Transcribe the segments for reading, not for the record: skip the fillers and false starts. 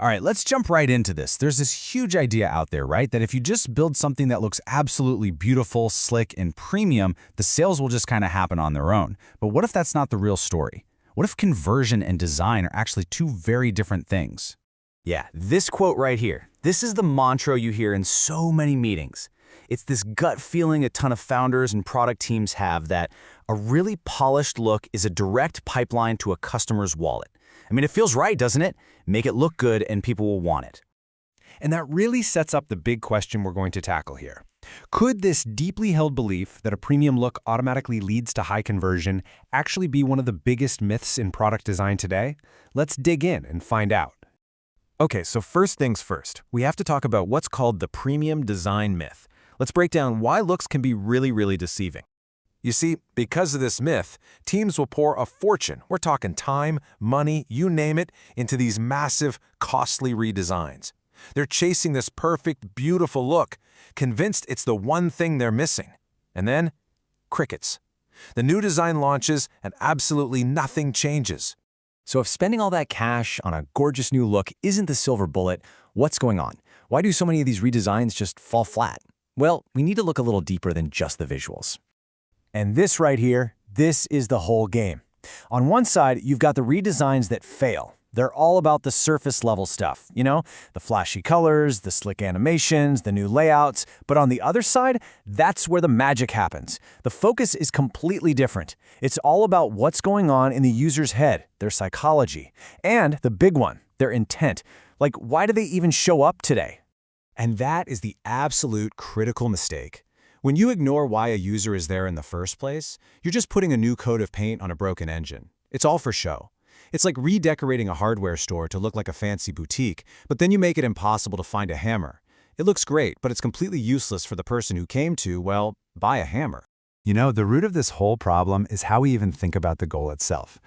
All right, let's jump right into this. There's this huge idea out there, right? That if you just build something that looks absolutely beautiful, slick, and premium, the sales will just kind of happen on their own. But what if that's not the real story? What if conversion and design are actually two very different things? Yeah, this quote right here. This is the mantra you hear in so many meetings. It's this gut feeling a ton of founders and product teams have that a really polished look is a direct pipeline to a customer's wallet. I mean, it feels right, doesn't it? Make it look good and people will want it. And that really sets up the big question we're going to tackle here. Could this deeply held belief that a premium look automatically leads to high conversion actually be one of the biggest myths in product design today? Let's dig in and find out. Okay, so first things first, we have to talk about what's called the premium design myth. Let's break down why looks can be really deceiving. You see, because of this myth, teams will pour a fortune, we're talking time, money, you name it, into these massive, costly redesigns. They're chasing this perfect, beautiful look, convinced it's the one thing they're missing. And then, crickets. The new design launches and absolutely nothing changes. So if spending all that cash on a gorgeous new look isn't the silver bullet, what's going on? Why do so many of these redesigns just fall flat? Well, we need to look a little deeper than just the visuals. And this right here, this is the whole game. On one side, you've got the redesigns that fail. They're all about the surface level stuff, you know, the flashy colors, the slick animations, the new layouts. But on the other side, that's where the magic happens. The focus is completely different. It's all about what's going on in the user's head, their psychology, and the big one, their intent. Like, why do they even show up today? And that is the absolute critical mistake. When you ignore why a user is there in the first place, you're just putting a new coat of paint on a broken engine. It's all for show. It's like redecorating a hardware store to look like a fancy boutique, but then you make it impossible to find a hammer. It looks great, but it's completely useless for the person who came to, well, buy a hammer. You know, the root of this whole problem is how we even think about the goal itself.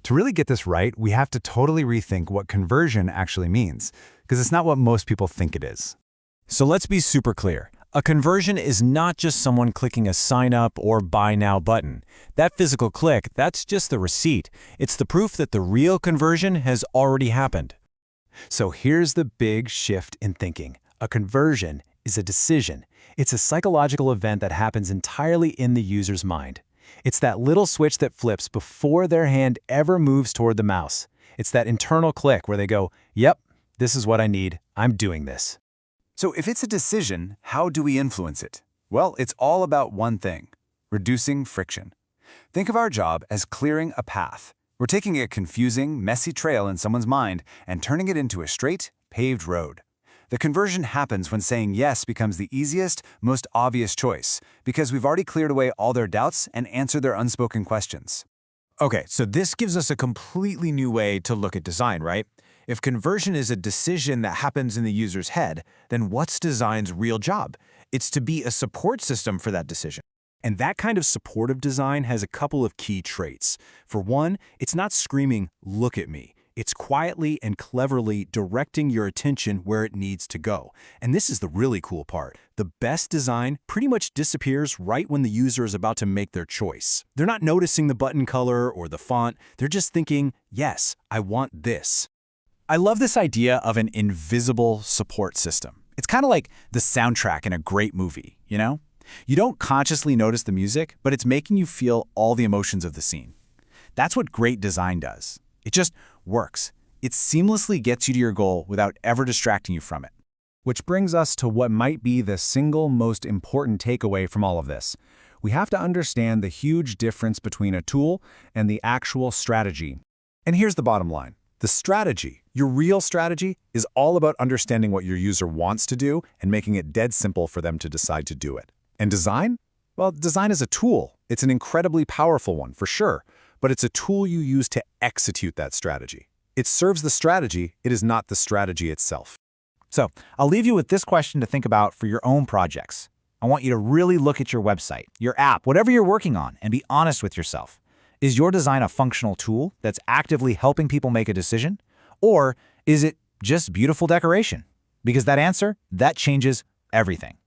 To really get this right, we have to totally rethink what conversion actually means, because it's not what most people think it is. So let's be super clear. A conversion is not just someone clicking a sign up or buy now button. That physical click, that's just the receipt. It's the proof that the real conversion has already happened. So here's the big shift in thinking. A conversion is a decision. It's a psychological event that happens entirely in the user's mind. It's that little switch that flips before their hand ever moves toward the mouse. It's that internal click where they go, yep, this is what I need. I'm doing this. So if it's a decision, how do we influence it? Well, it's all about one thing: reducing friction. Think of our job as clearing a path. We're taking a confusing, messy trail in someone's mind and turning it into a straight, paved road. The conversion happens when saying yes becomes the easiest, most obvious choice, because we've already cleared away all their doubts and answered their unspoken questions. Okay, so this gives us a completely new way to look at design, right? If conversion is a decision that happens in the user's head, then what's design's real job? It's to be a support system for that decision. And that kind of supportive design has a couple of key traits. For one, it's not screaming, "Look at me." It's quietly and cleverly directing your attention where it needs to go. And this is the really cool part. The best design pretty much disappears right when the user is about to make their choice. They're not noticing the button color or the font. They're just thinking, yes, I want this. I love this idea of an invisible support system. It's kind of like the soundtrack in a great movie, you know? You don't consciously notice the music, but it's making you feel all the emotions of the scene. That's what great design does. It just works. It seamlessly gets you to your goal without ever distracting you from it. Which brings us to what might be the single most important takeaway from all of this. We have to understand the huge difference between a tool and the actual strategy. And here's the bottom line. The strategy, your real strategy, is all about understanding what your user wants to do and making it dead simple for them to decide to do it. And design? Well, design is a tool. It's an incredibly powerful one, for sure, but it's a tool you use to execute that strategy. It serves the strategy, it is not the strategy itself. So, I'll leave you with this question to think about for your own projects. I want you to really look at your website, your app, whatever you're working on, and be honest with yourself. Is your design a functional tool that's actively helping people make a decision? Or is it just beautiful decoration? Because that answer, that changes everything.